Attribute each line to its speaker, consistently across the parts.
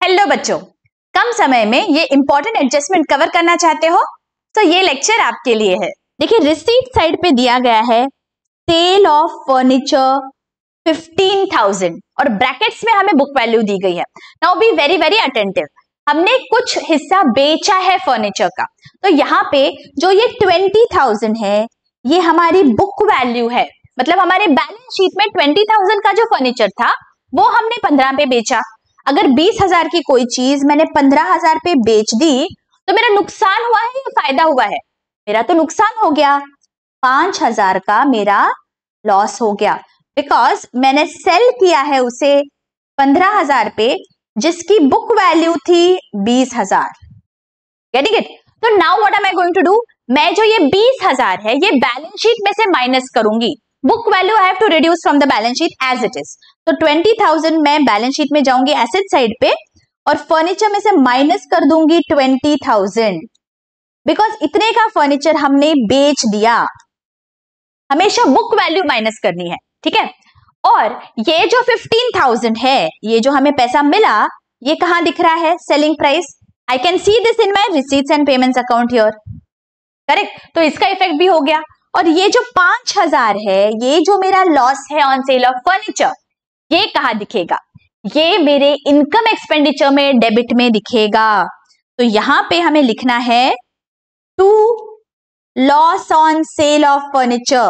Speaker 1: Hello बच्चों, कम समय में ये इंपॉर्टेंट एडजस्टमेंट कवर करना चाहते हो तो ये लेक्चर आपके लिए है। देखिए रिसीट साइड पे दिया गया है सेल ऑफ फर्नीचर 15,000 और ब्रैकेट्स में हमें बुक वैल्यू दी गई है। Now be very very attentive. हमने कुछ हिस्सा बेचा है फर्नीचर का, तो यहाँ पे जो ये 20,000 है ये हमारी बुक वैल्यू है। मतलब हमारे बैलेंस शीट में 20,000 का जो फर्नीचर था वो हमने 15 पे बेचा। अगर 20,000 की कोई चीज मैंने 15,000 पे बेच दी तो मेरा नुकसान हुआ है या फायदा हुआ है? मेरा तो नुकसान हो गया। 5,000 का मेरा लॉस हो गया बिकॉज मैंने सेल किया है उसे 15,000 पे जिसकी बुक वैल्यू थी 20,000। Getting it? तो now what am I going to do? मैं जो ये 20,000 है ये बैलेंस शीट में से माइनस करूंगी। Book value I have to reduce from the balance sheet as it is. तो 20,000 मैं बैलेंस शीट में जाऊंगी एसेट साइड पे और फर्नीचर में से माइनस कर दूंगी 20,000 बिकॉज इतने का फर्नीचर हमने बेच दिया। हमेशा बुक वैल्यू माइनस करनी है, ठीक है। और ये जो 15,000 है, ये जो हमें पैसा मिला, ये कहां दिख रहा है? Selling price. I can see this in my receipts and payments account here, correct. तो इसका इफेक्ट भी हो गया। और ये जो 5,000 है, ये जो मेरा लॉस है ऑन सेल ऑफ फर्नीचर, ये कहां दिखेगा? ये मेरे इनकम एक्सपेंडिचर में डेबिट में दिखेगा। तो यहां पे हमें लिखना है to loss on sale of furniture.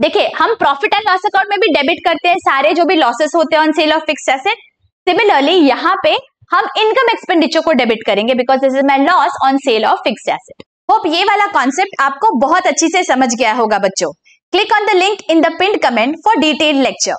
Speaker 1: देखिए हम प्रॉफिट एंड लॉस अकाउंट में भी डेबिट करते हैं सारे जो भी लॉसेस होते हैं on sale of fixed asset. Similarly यहाँ पे हम इनकम एक्सपेंडिचर को डेबिट करेंगे because this is my loss on sale of fixed asset. Hope ये वाला कॉन्सेप्ट आपको बहुत अच्छी से समझ गया होगा बच्चों। Click on the link in the pinned comment for detailed lecture.